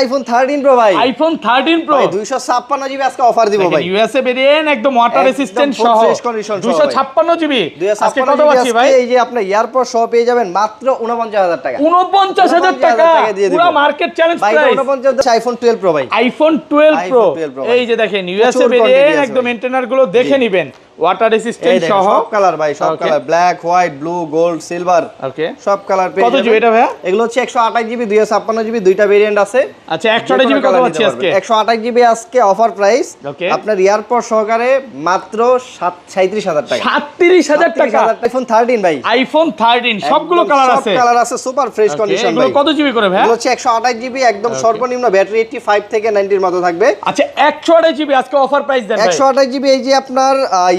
IPhone 13 pro ভাই, iPhone 13 pro ভাই 256 GB আজকে অফার দিব ভাই। ইউএসএ ভেরিয়েন্ট একদম ওয়াটার রেসিস্ট্যান্ট সহ 256 জিবি আজকে কত পাচ্ছি ভাই? এই যে আপনি এয়ারপড সহ পেয়ে যাবেন মাত্র 49000 টাকা। 49000 টাকা পুরো market challenge price. 49 iPhone 12 pro ভাই, আইফোন 12 প্রো। এই যে দেখেন ইউএসএ ভেরিয়েন্ট একদম মেইনটেইনার গুলো দেখে নেবেন, ওয়াটার রেসিস্ট্যান্ট সহ সব কালার ভাই, সব colour black, white, blue, gold, silver, okay সব কালার পেয়ে যাবেন। কত জিবি এটা ভাই? এগুলো হচ্ছে 128 জিবি 256 জিবি দুইটা ভেরিয়েন্ট আছে। আচ্ছা 128 জিবি কত পাচ্ছি আজকে? 128 জিবি আজকে অফার প্রাইস আপনার এয়ারপড সহকারে মাত্র 37000 টাকা। 37000 টাকা আইফোন 13 ভাই, আইফোন 13 সবগুলো কালার আছে, সব কালার আছে, সুপার ফ্রেশ কন্ডিশন ভাই। এগুলো কত জিবি করে ভাই? এগুলো হচ্ছে 128 জিবি একদম সর্বনিম্ন ব্যাটারি 85 থেকে 90 এর মতো থাকবে। আচ্ছা 128 জিবি আজকে অফার প্রাইস দেন ভাই। 128 জিবি এই যে আপনার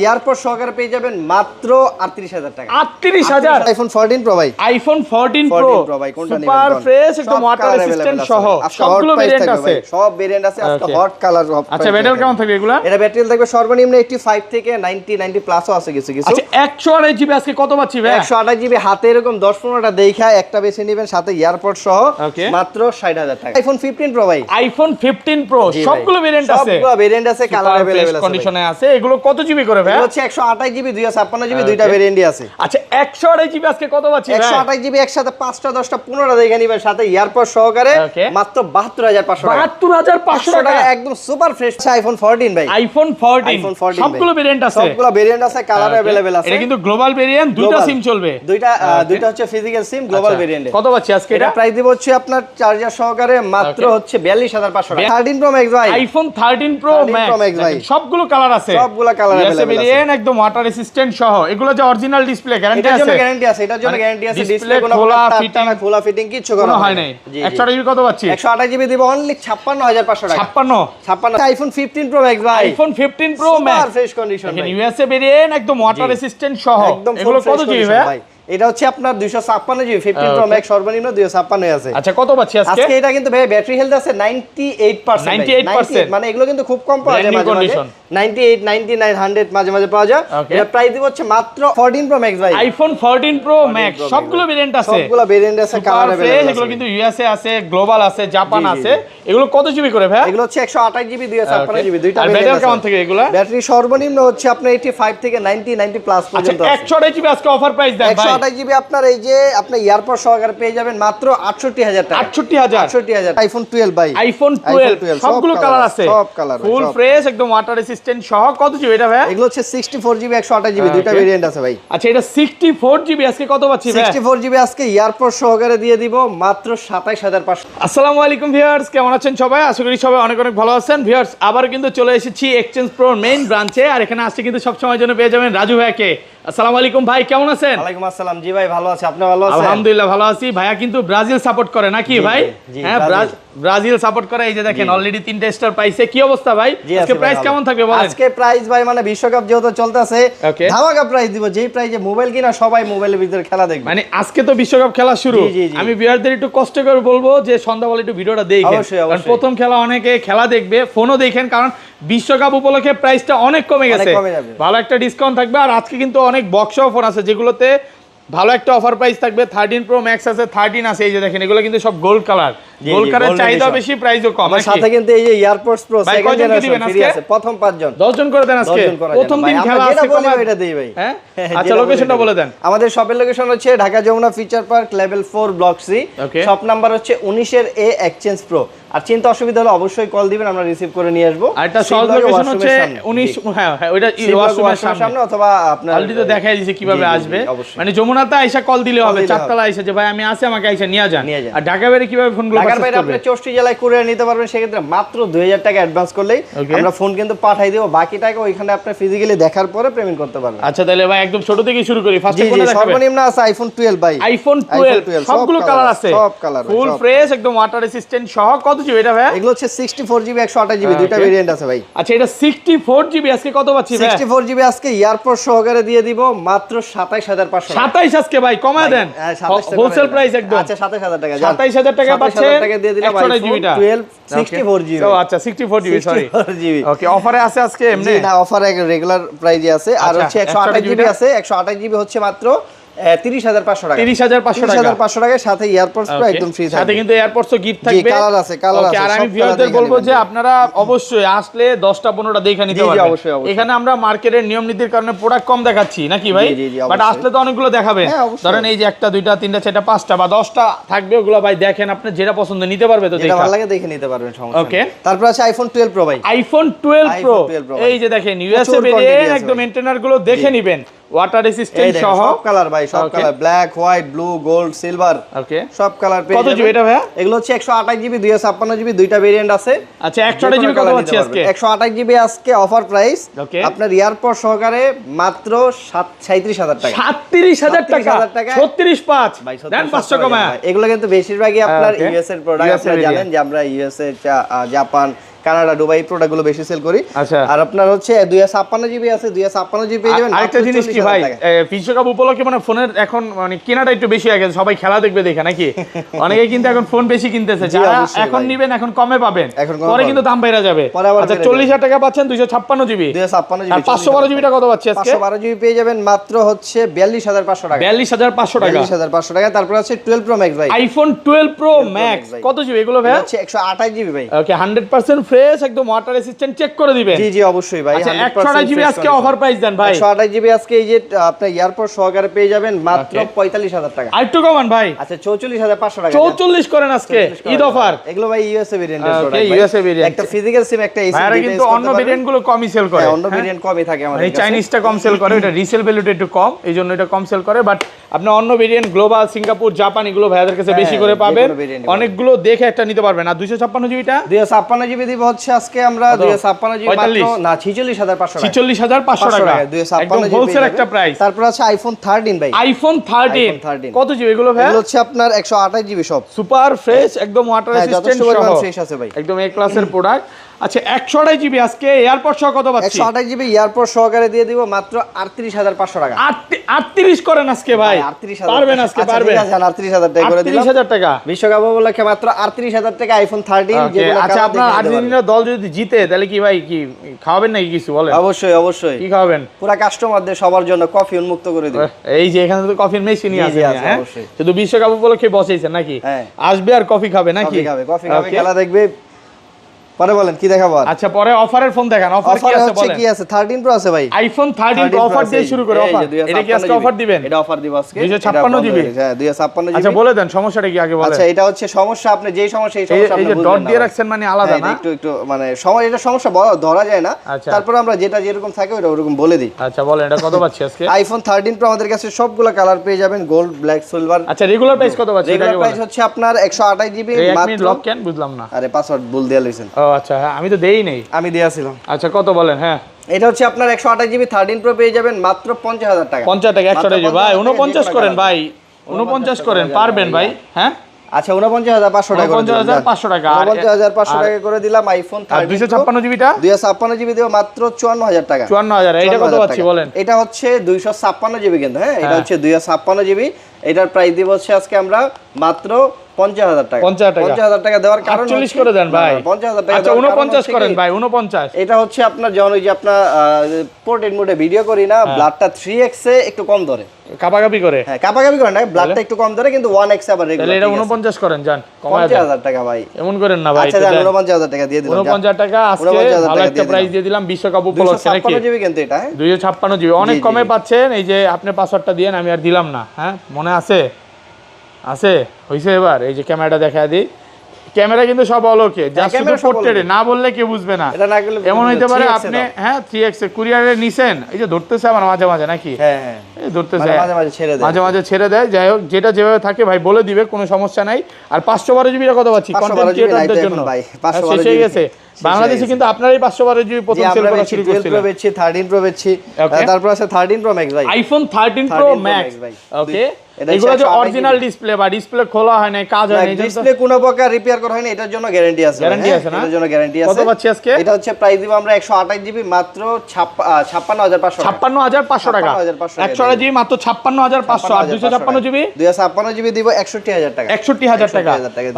এয়ারপড সহকারে পেয়ে যাবেন মাত্র 38000 টাকা। 38000 আইফোন 14 প্রো ভাই, আইফোন 14 প্রো ভাই, কোনটা নেবেন? সুপার ফ্রেশ একদম ওয়াটার রেসিস্ট্যান্ট সহ সবগুলো ভেরিয়েন্ট আছে, সব ভেরিয়েন্ট আছে আজকে হট কালার। আচ্ছা ব্যাটারি কেমন থাকবে এগুলা? এটা ব্যাটারি থাকবে সর্বনিম্ন 85 থেকে 90 প্লাসও আছে কিছু কিছু। আচ্ছা 128 জিবি আজকে কত পাচ্ছি ভাই? 128 জিবি হাতে এরকম 10-15টা দেখা একটা বেছে নেবেন সাথে এয়ারপড সহ মাত্র 60000 টাকা। আইফোন 15 প্রো ভাই, আইফোন 15 প্রো সবগুলো ভেরিয়েন্ট আছে, সবগুলো ভেরিয়েন্ট আছে, কালার अवेलेबल আছে, কন্ডিশনে আছে। এগুলো কত জিবি করে ভাই? এটা হচ্ছে 128 জিবি 256 জিবি দুইটা ভেরিয়েন্টই আছে। আচ্ছা 128 জিবি আজকে কত পাচ্ছি ভাই? 128 জিবি একসাথে 5টা 10টা 15টা দেখে নিবেন সাথে এয়ারপড সহকারে মাত্র 72500 টাকা। 72500 টাকা একদম সুপার ফ্রেশ আইফোন 14 ভাই, আইফোন 14 সবগুলো ভেরিয়েন্ট আছে, সবগুলো ভেরিয়েন্ট আছে, কালার अवेलेबल আছে। এটা কিন্তু গ্লোবাল ভেরিয়েন্ট, দুটো সিম চলবে, দুইটা হচ্ছে ফিজিক্যাল সিম গ্লোবাল ভেরিয়েন্ট। কত পাচ্ছি আজকে? এটা প্রাইস দিব হচ্ছে আপনার চার্জার সহকারে মাত্র হচ্ছে 42500 টাকা। 13 প্রো ম্যাক্স ভাই, আইফোন 13 প্রো ম্যাক্স ভাই, সবগুলো কালার আছে, সবগুলো কালার अवेलेबल আছে, ভেরিয়েন্ট একদম ওয়াটার রেসিস্ট্যান্ট সহ। এগুলো যে অরিজিনাল ডিসপ্লে গ্যারান্টি আছে, গ্যারান্টি আছে, এটার জন্য গ্যারান্টি আছে, ডিসপ্লে খোলা ফিটিং খোলা ফিটিং কিছু করা হয় নাই। 128 জিবি কত পাচ্ছি? 128 জিবি দিব অনলি 56500 টাকা। 56 আইফোন 15 প্রো ম্যাক্স ভাই, iPhone 15 pro max super fresh condition ভাই, ইউএসএ ভেরিয়েন্ট একদম ওয়াটার রেসিস্ট্যান্ট সহ। এগুলো কত জিবি ভাই? এটা হচ্ছে আপনার 256 জিবি 15 প্রো ম্যাক্স সর্বনিম্ন 256 আছে। আচ্ছা কত পাচ্ছি আজকে? আজকে এটা কিন্তু ভাই ব্যাটারি হেলথ আছে 98%, মানে এগুলো কিন্তু খুব কম পাওয়া যায় মাঝে মাঝে, 98 99 100 মাঝে মাঝে পাওয়া যায়। এটা প্রাইস দিব হচ্ছে মাত্র 14 প্রো ম্যাক্স ভাই, আইফোন 14 প্রো ম্যাক্স সবগুলো ভেরিয়েন্ট আছে, সবগুলো ভেরিয়েন্ট আছে, কালার अवेलेबल আছে। এগুলো কিন্তু ইউএসএ আছে, গ্লোবাল আছে, জাপান আছে। এগুলো কত জিবি করে ভাই? এগুলো হচ্ছে 128 জিবি 256 জিবি দুইটা ভেরিয়েন্ট। ব্যাটারি কেমন থাকে এগুলো? ব্যাটারি সর্বনিম্ন হচ্ছে আপনার 85 থেকে 90 প্লাস পর্যন্ত আছে। 128 জিবি আজকে অফার প্রাইস দেন ভাই। 128 জিবি আপনার এই যে আপনি এয়ারপড সহকারে পেয়ে যাবেন মাত্র 68000 টাকা। 68000 আইফোন 12 ভাই, আইফোন 12 সবগুলো কালার আছে, সব কালার ফুল ফ্রেশ একদম ওয়াটার রেসিস্ট্যান্ট সহ। কত জিবি এটা ভাই? এগুলো হচ্ছে 64 জিবি 128 জিবি দুইটা ভেরিয়েন্ট আছে ভাই। আচ্ছা এটা 64 জিবি আজকে কত পাচ্ছি ভাই? 64 জিবি আজকে এয়ারপড সহকারে দিয়ে দিব মাত্র 27500। আসসালামু আলাইকুম ভিউয়ার্স, কেমন আছেন সবাই? আশা করি সবাই অনেক অনেক ভালো আছেন। ভিউয়ার্স আবার কিন্তু চলে এসেছি এক্সচেঞ্জ প্রোর মেইন ব্রাঞ্চে, আর এখানে আসছে কিন্তু সব সময়ের জন্য পেয়ে যাবেন রাজু ভাইকে। আসসালামু আলাইকুম ভাই, কেমন আছেন? ওয়ালাইকুম আসসালাম, জি ভাই ভালো আছি, আপনি ভালো আছেন? আলহামদুলিল্লাহ ভালো আছি। ভাইয়া কিন্তু ব্রাজিল সাপোর্ট করে নাকি ভাই? হ্যাঁ ব্রাজিল সাপোর্ট করে। এই যে দেখেন অলরেডি 3টা স্টার পাইছে। কি অবস্থা ভাই? আজকে প্রাইস কেমন থাকবে বলেন? আজকে প্রাইস ভাই মানে বিশ্বকাপ যেহেতু চলতেছে ধামাকা প্রাইস দিব, যেই প্রাইসে মোবাইল কিনা সবাই মোবাইলের ভিতরে খেলা দেখবে। মানে আজকে তো বিশ্বকাপ খেলা শুরু, আমি ভিউয়ারদের একটু কষ্ট করে বলবো যে সন্ধ্যাবেলা একটু ভিডিওটা দেখেন, কারণ প্রথম খেলা অনেকে খেলা দেখবে, ফোনও দেখেন, কারণ বিশ্বকাপ উপলক্ষে প্রাইসটা অনেক কমে গেছে, ভালো একটা ডিসকাউন্ট থাকবে। আর আজকে কিন্তু অনেক বক্স অফার আছে যেগুলোতে ভালো একটা অফার প্রাইস থাকবে। 13 প্রো ম্যাক্স আছে, 13 আছে। এই যে দেখেন এগুলো কিন্তু সব গোল্ড কালার, গোল্ড কালার চাহিদা বেশি, প্রাইসও কম। আমার সাথে কিন্তু এই যে AirPods pro second generation free আছে, প্রথম 5 জন 10 জন করে দেন আজকে, প্রথম দিন খেলা আছে, কমা এটা দেই ভাই। হ্যাঁ আচ্ছা লোকেশনটা বলে দেন। আমাদের শপের লোকেশন হচ্ছে Dhaka Jamuna future park level 4 block C, shop number হচ্ছে 19 এর এ এক্সচেঞ্জ প্রো। আর চিন্তা অসুবিধা হলে অবশ্যই কল দিবেন, আমরা রিসিভ করে নিয়ে আসব। আর এটা সহজ লোকেশন হচ্ছে 19, হ্যাঁ ওইটা ওয়াশরুমের সামনে, অথবা আপনার অলরেডি তো দেখাই দিয়েছে কিভাবে আসবে। মানে যমুনাতে আইসা কল দিলে হবে, চারতলা আইসা যে ভাই আমি আসি, আমাকে আইসা নিয়ে যান। আর ঢাকা বাইরে কিভাবে ফোনগুলো পারচেজ করবে? ঢাকার বাইরে আপনি 64 জেলায় কুরিয়ার নিতে পারবেন, সেক্ষেত্রে মাত্র 2000 টাকা অ্যাডভান্স করলেই আমরা ফোন কিন্তু পাঠাই দেব, বাকি টাকা ওইখানে আপনি ফিজিক্যালি দেখার পরে পেমেন্ট করতে পারবেন। আচ্ছা তাহলে ভাই একদম ছোট থেকে শুরু করি। ফার্স্টে কোনটা দেখাবেন? সর্বনিম্ন আছে আইফোন 12 ভাই, আইফোন 12 সবগুলো কালার আছে, সব কালার ফুল ফ্রেশ একদম ওয়াটার রেসিস্ট্যান্ট সহ। কত জিবি এটা ভাই? এগুলো হচ্ছে 64 জিবি 128 জিবি দুইটা ভেরিয়েন্ট আছে ভাই। আচ্ছা এটা 64 জিবি আজকে কত পাচ্ছি ভাই? 64 জিবি আজকে এয়ারপড সহকারে দিয়ে দিব মাত্র 27500। 27 আজকে ভাই কমায় দেন, হোলসেল প্রাইস একদম। আচ্ছা 27000 টাকা, 27000 টাকা পাচ্ছে, 27000 টাকা দিয়ে দিলাম আইফোন 12 64 জিবি। ও আচ্ছা 64 জিবি, সরি ওকে। অফারে আছে আজকে এমনি? না অফারে রেগুলার প্রাইসে আছে। আর হচ্ছে 128 জিবি আছে, 128 জিবি হচ্ছে মাত্র 30,500 টাকা 30,500 টাকার সাথে এয়ারপডস প্রো একদম ফ্রি থাকবে। সাথে কিন্তু এয়ারপডস ও গিফট থাকবে। কালার আছে আর আমি ভিউয়ারদের বলবো যে আপনারা অবশ্যই আসলে 10টা 15টা দেখে নিতে পারবেন। এখানে আমরা মার্কেটের নিয়ম নীতির কারণে প্রোডাক্ট কম দেখাচ্ছি নাকি ভাই, বাট আসলে তো অনেকগুলো দেখাবেন। ধরেন এই যে একটা দুইটা তিনটা চারটা পাঁচটা বা 10টা থাকবে, ওগুলো ভাই দেখেন আপনি যেটা পছন্দ নিতে পারবে, তো যেটা ভালো লাগে দেখে নিতে পারবেন, সমস্যা নেই। ওকে, তারপর আছে আইফোন 12 প্রো ভাই। আইফোন 12 প্রো এই যে দেখেন ইউএসএ ভেরিয়েন্ট, একদম এন্টেনার গুলো দেখে নেবেন, ওয়াটার রেসিস্ট্যান্ট সহ সব কালার ভাই, সব colour, black, white, blue, gold, silver, okay সব কালার পেয়ে যাবেন। কত জিবি এটা ভাই? এগুলো হচ্ছে 128 জিবি 256 জিবি, দুইটা ভেরিয়েন্ট আছে। আচ্ছা 128 জিবি কত পাচ্ছি আজকে? 128 জিবি আজকে অফার প্রাইস আপনার এয়ারপড সহকারে মাত্র 37,000 টাকা। 37,000 টাকা, 36.5 দেন 500 কমা। এগুলো কিন্তু বেশিরভাগই আপনার ইউএস এর প্রোডাক্ট। আপনারা জানেন যে আমরা USA, Japan, Canada, Dubai product গুলো বেশি সেল করি। আর আপনার হচ্ছে 256 জিবি আছে, 256 জিবি পেয়ে যাবেন। আরেকটা জিনিস কি ভাই, বিশ্বকাপ উপলক্ষে মানে ফোনের এখন মানে কেনাটা একটু বেশি হয়ে গেছে, সবাই খেলা দেখবে দেখে নাকি, অনেকে কিন্তু এখন ফোন বেশি কিনতেছে। যারা এখন নেবেন এখন কমে পাবেন, পরে কিন্তু দাম বেড়ে যাবে। আচ্ছা 40,000 টাকা পাচ্ছেন 256 জিবি, 256 জিবি। 512 জিবিটা কত পাচ্ছি আজকে? 512 জিবি পেয়ে যাবেন মাত্র হচ্ছে 42,500 টাকা। 42,500 টাকা, 42,500 টাকা। তারপর আছে 12 প্রো ম্যাক্স ভাই, আইফোন 12 প্রো ম্যাক্স কত জিবি এগুলো ভাই? হচ্ছে 128 জিবি ভাই। ওকে 100% ফ্রেশ, একদম ওয়াটার রেসিস্ট্যান্ট, চেক করে দিবেন। জি জি অবশ্যই ভাই। আচ্ছা 128 জিবি আজকে অফার প্রাইস দেন ভাই। 128 জিবি আজকে এই যে আপনি এয়ারপড সহকারে পেয়ে যাবেন মাত্র 45,000 টাকা। আরেকটু কমান ভাই। আচ্ছা 44,500 টাকা। 44 করেন আজকে ঈদ অফার। এগুলো ভাই ইউএসএ ভেরিয়েন্টের প্রোডাক্ট ভাই। ইউএসএ ভেরিয়েন্ট, একটা ফিজিক্যাল সিম, একটা এসি। ভাইরা কিন্তু অন্য ভেরিয়েন্ট গুলো কমই সেল করে। অন্য ভেরিয়েন্ট কমই থাকে আমাদের কাছে। এই চাইনিজটা কম সেল করে, এটা রিসেল ভ্যালুটা একটু কম, এইজন্য এটা কম সেল করে। বাট আপনি অন্য ভেরিয়েন্ট গ্লোবাল, সিঙ্গাপুর, জাপান এগুলো ভাইয়াদের কাছে বেশি করে পাবেন। অনেকগুলো দেখে একটা নিতে পারবেন। আর 256 জিবিটা 256 জিবি দিব হচ্ছে আজকে আমরা 256 জিবি মাত্র না 46,500 টাকা। 46,500 টাকা, একদম হোলসেল একটা প্রাইস। তারপর আছে আইফোন 13 ভাই। আইফোন 13 কত জিবি এগুলো ভাই? এগুলো হচ্ছে আপনার 128 জিবি সব সুপার ফ্রেশ, একদম ওয়াটার রেসিস্ট্যান্ট সহ ফ্রেশ আছে ভাই, একদম এ ক্লাসের প্রোডাক্ট। আচ্ছা 128 জিবি আজকে এয়ারপড সহ কত পাচ্ছি? 128 জিবি এয়ারপড সহকারে দিয়ে দিব মাত্র 38,500 টাকা। 38 করেন আজকে ভাই, পারবেন আজকে, পারবেন। আচ্ছা 38,000 টাকা করে দিলাম। 38,000 টাকা বিশ্বকাপ উপলক্ষে মাত্র 38,000 টাকা আইফোন 13। যেগুলো আচ্ছা আপনার আর্জেন্টিনা দল যদি জিতে তাহলে কি ভাই কি খাওয়াবেন নাকি কিছু বলেন? অবশ্যই অবশ্যই। কি খাওয়াবেন? পুরো কাস্টমারদের সবার জন্য কফি উন্মুক্ত করে দিই। এই যে এখানে তো কফির মেশিনই আছে, হ্যাঁ শুধু বিশ্বকাপ উপলক্ষে বসাইছেন নাকি? আসবে আর কফি খাবে নাকি? কফি খাবে, খেলা দেখবে। পরে বলেন কি দেখাবো? আচ্ছা পরে অফারের ফোন দেখান। অফার কি আছে বলেন? কি আছে? 13 প্রো আছে ভাই। আইফোন 13 প্রো অফার দিয়ে শুরু করে অফার। এটা কি আজকে অফার দিবেন? এটা অফার দিব আজকে 256 জিবি। হ্যাঁ 256 জিবি। আচ্ছা বলে দেন সমস্যাটা কি আগে বলেন। আচ্ছা এটা হচ্ছে সমস্যা, আপনি যেই সমস্যা এই সমস্যা আপনি বুঝবেন। এই যে ডট দিয়ে রাখছেন মানে আলাদা না? একটু একটু মানে এটা সমস্যা ধরা যায় না। তারপর আমরা যেটা যেরকম থাকে ওটা ওরকম বলে দিই। আচ্ছা বলেন এটা কত পাচ্ছি আজকে? আইফোন 13 প্রো আমাদের কাছে সবগুলো কালার পেয়ে যাবেন, গোল্ড, ব্ল্যাক, সিলভার। আচ্ছা রেগুলার প্রাইস কত পাচ্ছি? রেগুলার প্রাইস হচ্ছে আপনার 128 জিবি মাত্র। লক কেন বুঝলাম না। আরে পাসওয়ার্ড ভুল দিয়ে লইছেন। ও আচ্ছা হ্যাঁ আমি তো দেই নাই। আমি দিয়েছিলাম। আচ্ছা কত বলেন? হ্যাঁ এটা হচ্ছে আপনার 128 জিবি 13 প্রো পেয়ে যাবেন মাত্র 50,000 টাকা। 50 টাকা 128 জিবি ভাই 49 করেন ভাই, 49 করেন পারবেন ভাই। হ্যাঁ আচ্ছা 49,500 টাকা, 49,500 টাকা, 49,500 টাকা করে দিলাম আইফোন 13। 256 জিবিটা 256 জিবি দেব মাত্র 54,000 টাকা। 54,000 এটা কত পাচ্ছি বলেন? এটা হচ্ছে 256 জিবি কিন্তু, হ্যাঁ এটা হচ্ছে 256 জিবি। এটার প্রাইস দিব হচ্ছে আজকে আমরা মাত্র 50,000 টাকা। 50,000 টাকা দেওয়ার কারণ 48 করে দেন ভাই। 50,000 টাকা। আচ্ছা 49 করেন ভাই 49। এটা হচ্ছে আপনার যখন ওই যে আপনার পোর্ট্রেট মোডে ভিডিও করি না, ব্লাডটা 3x এ একটু কম ধরে, কাপাকাপি করে। হ্যাঁ কাপাকাপি করে না, ব্লাডটা একটু কম ধরে কিন্তু 1x আবার রেগুলার। তাহলে এটা 49 করেন জান, কমায় দেন। 50,000 টাকা ভাই। এমন করেন না ভাই। আচ্ছা 49,000 টাকা দিয়ে দিলাম। 49 টাকা আজকে ভালো একটা প্রাইস দিয়ে দিলাম বিশ্বকাপ উপলক্ষে নাকি? 256 জিবি কিন্তু এটা, হ্যাঁ 256 জিবি অনেক কমে পাচ্ছেন। এই যে আপনি পাসওয়ার্ডটা দিয়েন, আমি আর দিলাম না। হ্যাঁ মনে আছে? আছে হইছে এবার? এই যে ক্যামেরাটা দেখায় দিই, ক্যামেরা কিন্তু সব অলকে, জাস্ট শুধু পোর্ট্রেটে না বললে কেউ বুঝবে না। এমন হইতে পারে আপনি হ্যাঁ 3x এ কুরিয়ারে নিছেন, এই যে ধরতেছে আমার মাঝে মাঝে নাকি? হ্যাঁ হ্যাঁ এই ধরতেছে মাঝে মাঝে ছেড়ে দেয়। যাই হোক যেটা যেভাবে থাকে ভাই বলে দিবে, কোনো সমস্যা নাই। আর 512 জিবিটা কত পাচ্ছি কন্টেন্ট ক্রিয়েটরদের জন্য? শেষ হয়ে গেছে বাংলাদেশে, কিন্তু আপনারাই 512 জিবি প্রথম সেল করা শুরু করেছিলেন। 12 প্রো বেচছি, 13 প্রো বেচছি, তারপর আছে 13 প্রো ম্যাক্স ভাই। আইফোন 13 প্রো ম্যাক্স ওকে। এগুলো যে অরিজিনাল ডিসপ্লে বা ডিসপ্লে খোলা হয় না, কাজ হয় না, ডিসপ্লে কোনো প্রকার রিপেয়ার করা হয় না, এটার জন্য গ্যারান্টি আছে। গ্যারান্টি আছে না? এটার জন্য গ্যারান্টি আছে। কত পাচ্ছি আজকে? এটা হচ্ছে প্রাইস দিব আমরা 128 জিবি মাত্র 56,500 টাকা। 56,500 টাকা। 128 জিবি মাত্র 56,500। আর 256 জিবি 256 জিবি দিব 61,000 টাকা। 61,000 টাকা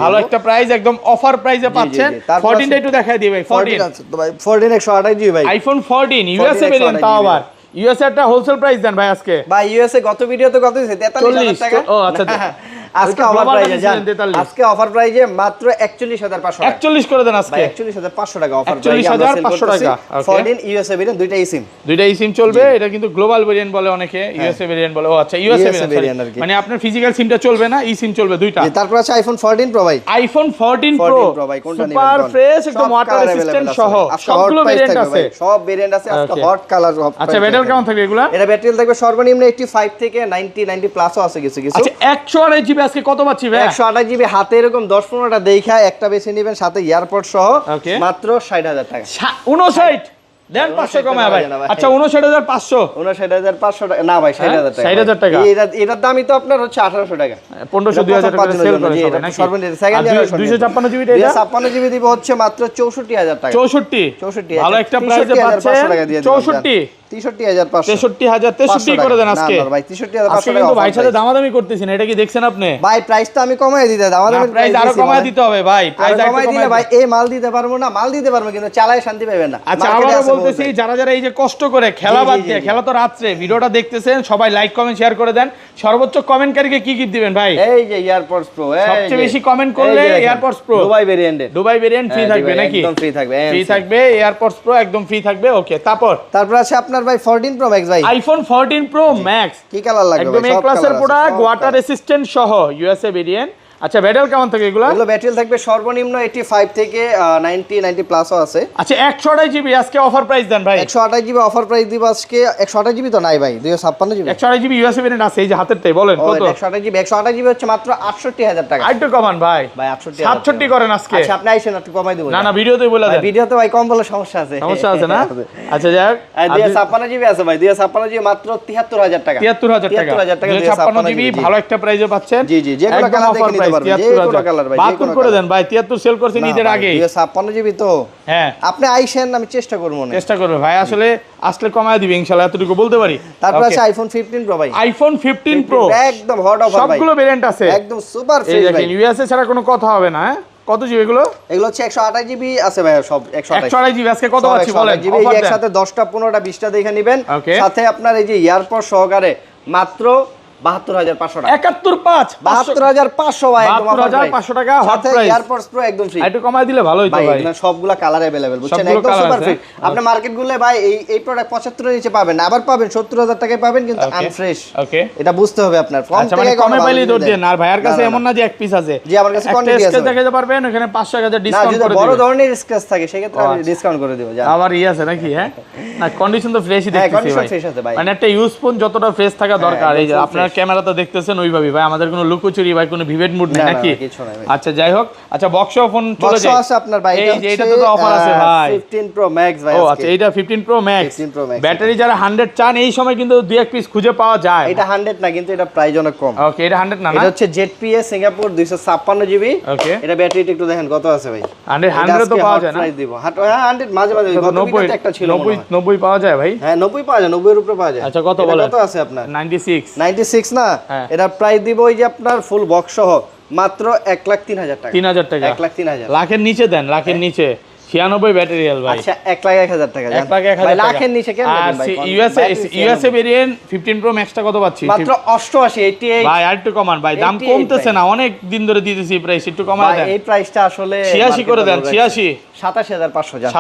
ভালো একটা প্রাইস, একদম অফার প্রাইসে পাচ্ছেন। 14 টা একটু দেখাই দিই ভাই। 14 আছে তো ভাই, 14 128 জিবি ভাই। আইফোন 14 ইউএসএ ভেরিয়েন্ট, তাও আবার ইউএসএ একটা হোলসেল প্রাইস দেন ভাই আজকে। ভাই ইউএসএ গত ভিডিওতে কত দিয়েছে 43000 টাকা। ও আচ্ছা আজকে অফার প্রাইজে যান, আজকে অফার প্রাইজে মাত্র 41500 টাকা। 41 করে দেন আজকে। 41500 টাকা অফার প্রাইজে 41500 টাকা। 14 ইউএসএ ভেরিয়েন্ট, দুইটা সিম চলবে। এটা কিন্তু গ্লোবাল ভেরিয়েন্ট বলে অনেকে, ইউএসএ ভেরিয়েন্ট বলে। ও আচ্ছা ইউএসএ ভেরিয়েন্ট মানে আপনার ফিজিক্যাল সিমটা চলবে না, ই সিম চলবে দুইটা। তারপর আছে আইফোন 14 প্রো ভাই। আইফোন 14 প্রো ভাই কোনটা নেবেন? সুপার ফ্রেশ একদম ওয়াটার রেজিস্ট্যান্ট সহ সবগুলো ভেরিয়েন্ট আছে, সব ভেরিয়েন্ট আছে আজকে হট কালার। আচ্ছা ব্যাটারি কেমন থাকবে এগুলা? এটা ব্যাটারি থাকবে সর্বনিম্ন 85 থেকে 90 প্লাসও আছে কিছু কিছু। আচ্ছা 128 জিবি আজকে কত পাচ্ছি ভাই? 128 জিবি হাতে এরকম 10-15টা দেখা একটা বেছে নেবেন সাথে এয়ারপড সহ মাত্র 60000 টাকা। 59 দেন 500 কমায় ভাই। আচ্ছা 59500 59500 টাকা না ভাই, 60000 টাকা। 60000 টাকা এটার দামই তো আপনার হচ্ছে 1800 টাকা। 1500 2000 টাকা সেল করে সবাই নাকি? সর্বনিম্ন সেকেন্ড জেনারেশন 256 জিবি এটা 256 জিবি দিব হচ্ছে মাত্র 64000 টাকা। 64 ভালো একটা প্রাইসে পাচ্ছেন। 64 63500 করে দেন আজকে। ভাই 63500 টাকা। কিন্তু ভাই সাথে দামাদামি করতেছেন, এটা কি দেখছেন আপনি? ভাই প্রাইসটা আমি কমায় দিতে, দামাদামি প্রাইস আরো কমায় দিতে হবে ভাই। প্রাইস কমায় দিলে ভাই এই মাল দিতে পারবো না, মাল দিতে পারবো কিন্তু চালায় শান্তি পাবেন না। আচ্ছা আবারো বলতেছি, যারা যারা এই যে কষ্ট করে খেলা বাদ দিয়ে, খেলা তো রাত্রে ভিডিওটা দেখতেছেন, সবাই লাইক কমেন্ট শেয়ার করে দেন। সর্বোচ্চ কমেন্টকারীকে কি গিফট দিবেন ভাই? এই যে এয়ারপডস প্রো, সবচেয়ে বেশি কমেন্ট করলে AirPods pro Dubai variant free থাকবে নাকি? একদম ফ্রি থাকবে, ফ্রি থাকবে। এয়ারপডস প্রো একদম ফ্রি থাকবে। ওকে তারপর আছে আপনার ভাই 14 প্রো ম্যাক্স ভাই। আইফোন 14 প্রো ম্যাক্স কি কালার লাগবে? একদম এ ক্লাসের প্রোডাক্ট, ওয়াটার রেসিস্ট্যান্ট সহ ইউএসএ ভেরিয়েন্ট। আচ্ছা ব্যাটারি কেমন থাকে এগুলো? ব্যাটারি থাকবে সর্বনিম্ন 85 থেকে 90 প্লাসও আছে। আচ্ছা 128 জিবি আজকে অফার প্রাইস দেন ভাই। 128 জিবি অফার প্রাইস দিব আজকে। 128 জিবি তো নাই ভাই, 256 জিবি। 128 জিবি ইউএসএ ভেরিয়েন্ট আছে এই যে হাতেরটাই, বলেন কত? 128 জিবি হচ্ছে মাত্র 68000 টাকা। আরেকটু কমান ভাই। 67 করেন আজকে। আচ্ছা আপনি আইছেন একটু কমাই দেব। না ভিডিওতেই বলে দেন। ভিডিওতে ভাই কম বলে সমস্যা আছে না? আচ্ছা যাক 256 জিবি আছে ভাই, 256 জিবি মাত্র 73000 টাকা। 73000 টাকা। 256 জিবি ভালো একটা প্রাইসে পাচ্ছেন। জি যে কোনো কালার দেখে নিতে পারবেন, যে কোনো কালার ভাই, যে কোনো করে দেন ভাই। 73 সেল করছেন ঈদের আগে। 256 জিবি তো হ্যাঁ, আপনি আইছেন আমি চেষ্টা করব না। চেষ্টা করবে ভাই, আসলে কমায় দিবে ইনশাআল্লাহ, এতটুকু বলতে পারি। তারপর আছে আইফোন 15 প্রো ভাই। আইফোন 15 প্রো একদম হট অফার ভাই, সবগুলো ভেরিয়েন্ট আছে একদম সুপার ফ্রেশ ভাই। ইউএসএ ছাড়া কোনো কথা হবে না। কত জিবি এগুলো? এগুলো হচ্ছে 128 জিবি আছে ভাই, সব 128 জিবি আজকে কত পাচ্ছি বলেন? এই একসাথে 10টা 15টা 20টা দেখে নেবেন, সাথে আপনার এই যে এয়ারপড সহকারে মাত্র 72500 টাকা। 72500 ভাই, 72500 টাকা হট প্রাইস। এয়ারপডস প্রো একদম ফ্রি। একটু কমায় দিলে ভালো হতো ভাই। এগুলা সবগুলা কালার अवेलेबल বুঝছেন, একদম সুপার ফ্রি। আপনি মার্কেট গুলো ভাই এই প্রোডাক্ট 75 এর নিচে পাবেন না, আবার পাবেন 70000 টাকায় পাবেন কিন্তু আনফ্রেশ। ওকে এটা বুঝতে হবে আপনার। কম আচ্ছা মানে কমে পাইলে দৌড় দেন। আর ভাইয়ার কাছে এমন না যে এক পিস আছে। জি আমার কাছে কোয়ান্টিটি আছে, দেখাতে পারবেন, ওখানে 500 ডিসকাউন্ট করে দিবেন। বড় ধরনের স্ক্র্যাচ থাকে সেক্ষেত্রে আমি ডিসকাউন্ট করে দেব। আবার আছে নাকি? হ্যাঁ না কন্ডিশন তো ফ্রেশই দেখতেছি ভাই। মানে একটা ইউজ ফোন যতটা ফ্রেশ থাকা দরকার, এই যে আপনার ক্যামেরাতে দেখতেছেন ওইভাবে ভাই, আমাদের কোনো লুকোচুরি ভাই কোনো ভিভেট মুড নেই নাকি? আচ্ছা যাই হোক, আচ্ছা বক্সও ফোন চলে যায়। বক্সও আছে আপনার ভাই, এই যে এটাতে তো অফার আছে ভাই 15 প্রো ম্যাক্স ভাই। ও আচ্ছা এটা 15 প্রো ম্যাক্স। ব্যাটারি যারা 100 চান এই সময় কিন্তু দুই এক পিস খুঁজে পাওয়া যায়। এটা 100 না, কিন্তু এটা প্রাইস অনেক কম। ওকে এটা 100 না, এটা হচ্ছে ZPA সিঙ্গাপুর 256 জিবি। ওকে এটা ব্যাটারিটা একটু দেখেন কত আছে ভাই। 100 তো পাওয়া যায় না? প্রাইস দিব 100 মাঝে মাঝে গত ভিডিওতে একটা ছিল 90 পাওয়া যায় ভাই। হ্যাঁ 90 পাওয়া যায়, 90 এর উপরে পাওয়া যায়। আচ্ছা কত বলেন? কত আছে আপনার? 96 না, এটা প্রাইস দিব ওই যে আপনার ফুল বক্স সহ মাত্র 1,03,000 টাকা। 3000 টাকা। 1,03,000 লাখের নিচে দেন, লাখের নিচে 96 ব্যাটারিয়াল ভাই। আচ্ছা 1,01,000 টাকা। 1,01,000 ভাই লাখের নিচে কেন দেন ভাই? ইউএসএ ভেরিয়েন্ট 15 প্রো ম্যাক্সটা কত পাচ্ছি? মাত্র 88 ভাই আর একটু কমান ভাই, দাম কমতেছে না, অনেক দিন ধরে দিতেছি প্রাইস, একটু কমায় দেন। এই প্রাইসটা আসলে 86 করে দেন। 87500 জান।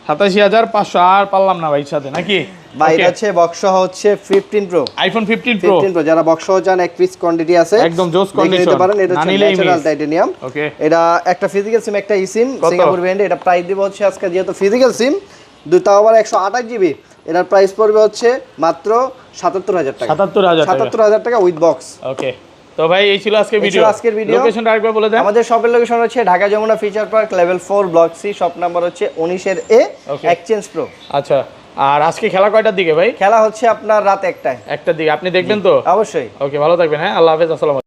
87,500 আর পারলাম না ভাই সাথে নাকি? ভাই হচ্ছে বক্স হচ্ছে 15 প্রো, আইফোন 15 প্রো যারা বক্স চান এক পিস কোয়ান্টিটি আছে, একদম জোস কন্ডিশন নিতে পারেন। এটা হচ্ছে ন্যাচারাল টাইটানিয়াম। ওকে এটা একটা ফিজিক্যাল সিম, একটা ই-সিম সিঙ্গাপুর ব্র্যান্ড। এটা প্রাইস দিব হচ্ছে আজকে যেহেতু ফিজিক্যাল সিম দুটো আবার 128 জিবি, এটার প্রাইস পড়বে হচ্ছে মাত্র 77000 টাকা। 77000 টাকা উইথ বক্স। ওকে তো ভাই এই ছিল আজকের ভিডিও। লোকেশনটা আরেকবার বলে দেন। আমাদের শপের লোকেশন হচ্ছে Dhaka Jamuna future park level 4 block C, shop number হচ্ছে 19 এর এ, এক্সচেঞ্জ প্রো। আচ্ছা আর আজকে খেলা কয়টার দিকে ভাই? খেলা হচ্ছে আপনার রাত 1টায়। 1টার দিকে। আপনি দেখবেন তো? অবশ্যই। ওকে ভালো থাকবেন। হ্যাঁ আল্লাহ হাফেজ, আসসালামু আলাইকুম।